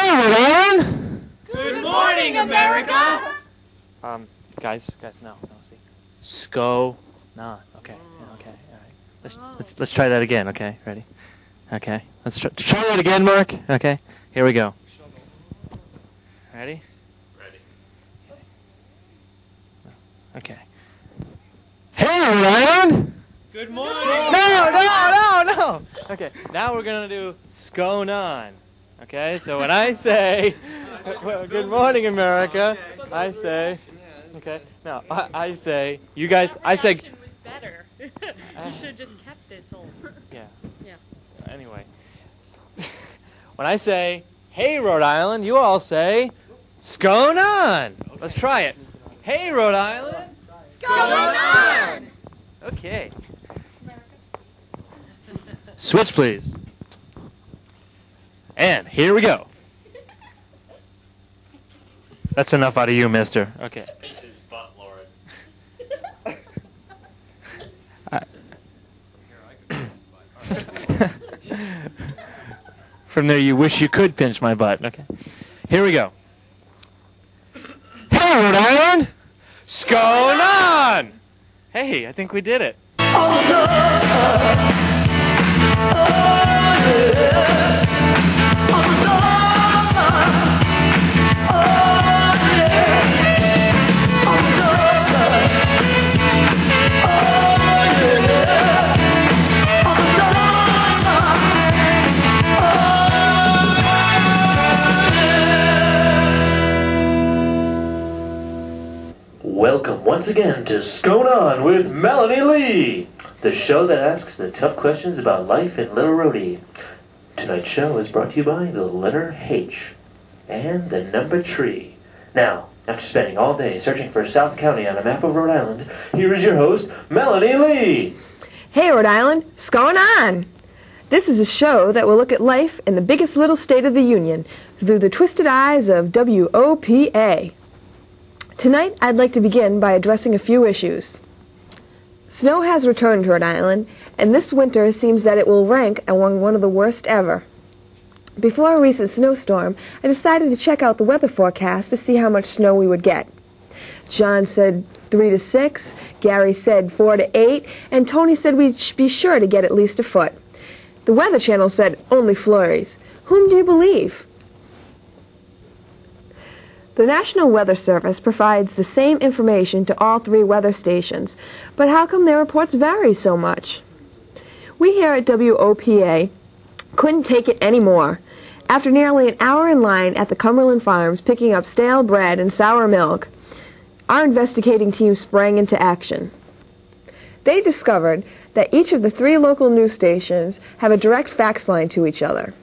Rhode Island! Good morning, America! Guys, no, see. Sko-Non. Okay, all right. Let's try that again, okay? Ready? Okay. Let's try that again, Mark. Okay. Here we go. Ready? Ready. Okay. Hey, Rhode Island! Good morning! No! Okay, now we're gonna do Sko-Non. Okay, so when I say, well, good morning, America, I say, okay, now I say, you guys, I say, was better. You should have just kept this whole. Yeah. Yeah. Anyway, when I say, hey, Rhode Island, you all say, Sko-Non. Let's try it. Hey, Rhode Island. Sko-Non. Okay. Switch, please. And here we go. That's enough out of you, mister. Okay. His butt, Lauren. From there, you wish you could pinch my butt. Okay. Here we go. Hey, Rhode Island! Sko-Non! Hey, I think we did it. Welcome once again to Sko-Non with Melanie Lee, the show that asks the tough questions about life in Little Rhodey. Tonight's show is brought to you by the letter H and the number tree. Now, after spending all day searching for South County on a map of Rhode Island, here is your host, Melanie Lee. Hey, Rhode Island, Sko-Non! This is a show that will look at life in the biggest little state of the Union through the twisted eyes of WOPA. Tonight, I'd like to begin by addressing a few issues. Snow has returned to Rhode Island, and this winter seems that it will rank among one of the worst ever. Before a recent snowstorm, I decided to check out the weather forecast to see how much snow we would get. John said 3 to 6, Gary said 4 to 8, and Tony said we'd be sure to get at least a foot. The Weather Channel said only flurries. Whom do you believe? The National Weather Service provides the same information to all 3 weather stations, but how come their reports vary so much? We here at WOPA couldn't take it anymore. After nearly an hour in line at the Cumberland Farms picking up stale bread and sour milk, our investigating team sprang into action. They discovered that each of the 3 local news stations have a direct fax line to each other.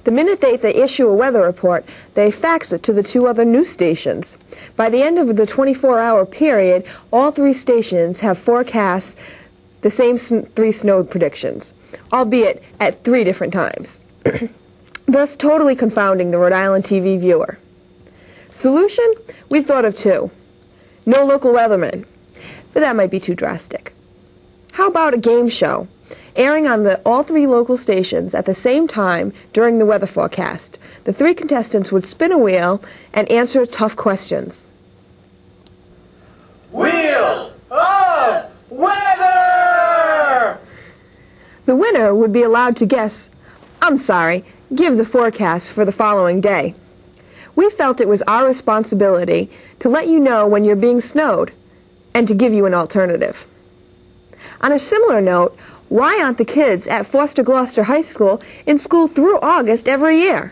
The minute they issue a weather report, they fax it to the 2 other news stations. By the end of the 24-hour period, all 3 stations have forecast the same 3 snow predictions, albeit at 3 different times, thus totally confounding the Rhode Island TV viewer. Solution? We thought of 2. No local weathermen, but that might be too drastic. How about a game show? Airing on all 3 local stations at the same time during the weather forecast. The 3 contestants would spin a wheel and answer tough questions. Wheel of Weather! The winner would be allowed to give the forecast for the following day. We felt it was our responsibility to let you know when you're being snowed and to give you an alternative. On a similar note, why aren't the kids at Foster Gloucester High School in school through August every year?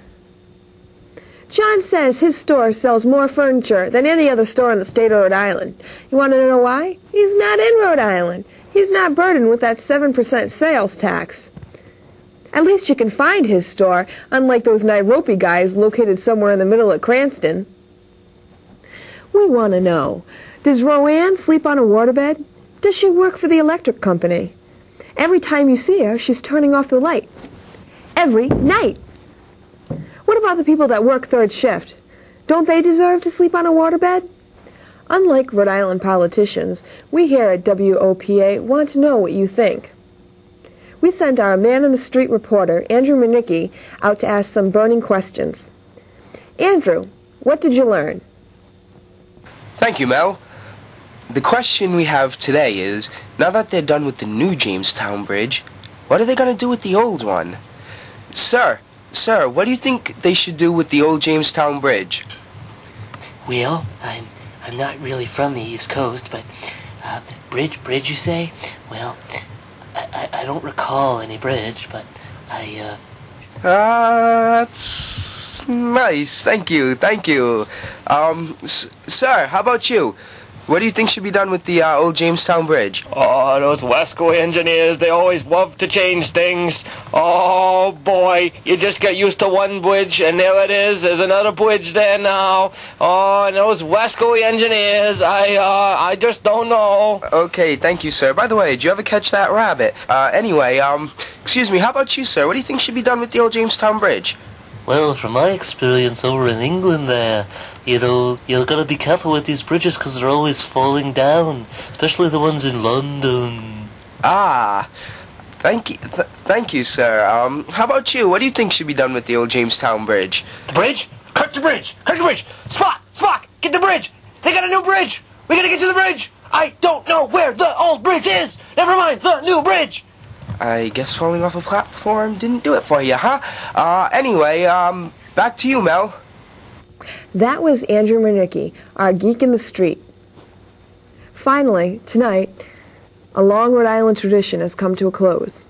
John says his store sells more furniture than any other store in the state of Rhode Island. You want to know why? He's not in Rhode Island. He's not burdened with that 7% sales tax. At least you can find his store, unlike those Nairobi guys located somewhere in the middle of Cranston. We want to know, does Roanne sleep on a waterbed? Does she work for the electric company? Every time you see her, she's turning off the light. Every night. What about the people that work 3rd shift? Don't they deserve to sleep on a waterbed? Unlike Rhode Island politicians, we here at WOPA want to know what you think. we sent our man-in-the-street reporter, Andrew Manicki, out to ask some burning questions. Andrew, what did you learn? Thank you, Mel. The question we have today is, now that they're done with the new Jamestown Bridge, what are they going to do with the old one? Sir, what do you think they should do with the old Jamestown Bridge? Well, I'm not really from the East Coast, but bridge you say? Well, I don't recall any bridge, but That's nice. Thank you. Sir, how about you? What do you think should be done with the old Jamestown Bridge? Oh, those Wesco engineers, they always love to change things. Oh, boy, you just get used to one bridge, and there it is. There's another bridge there now. Oh, and those Wesco engineers, I just don't know. Okay, thank you, sir. By the way, did you ever catch that rabbit? Anyway, excuse me, how about you, sir? What do you think should be done with the old Jamestown Bridge? well, from my experience over in England there, you know, you've got to be careful with these bridges because they're always falling down, especially the ones in London. Ah, thank you, sir. How about you? What do you think should be done with the old Jamestown Bridge? The bridge? Cut the bridge! Cut the bridge! Spock! Get the bridge! They got a new bridge! We gotta get to the bridge! I don't know where the old bridge is! Never mind, the new bridge! I guess falling off a platform didn't do it for you, huh? Anyway, back to you, Mel. That was Andrew Manicki, our geek in the street. Finally, tonight, a long Rhode Island tradition has come to a close.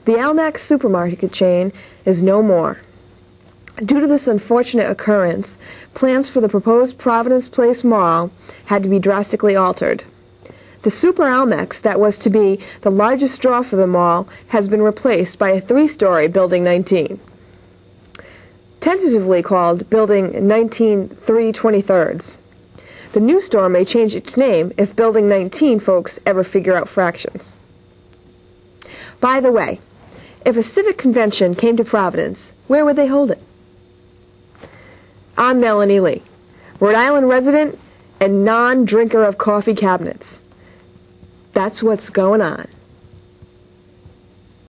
The Almac supermarket chain is no more. Due to this unfortunate occurrence, plans for the proposed Providence Place Mall had to be drastically altered. The Super Almex that was to be the largest draw for the mall has been replaced by a 3-story Building 19. Tentatively called Building 19 3/23. The new store may change its name if Building 19 folks ever figure out fractions. By the way, if a civic convention came to Providence, where would they hold it? I'm Melanie Lee, Rhode Island resident and non-drinker of coffee cabinets. That's what's going on.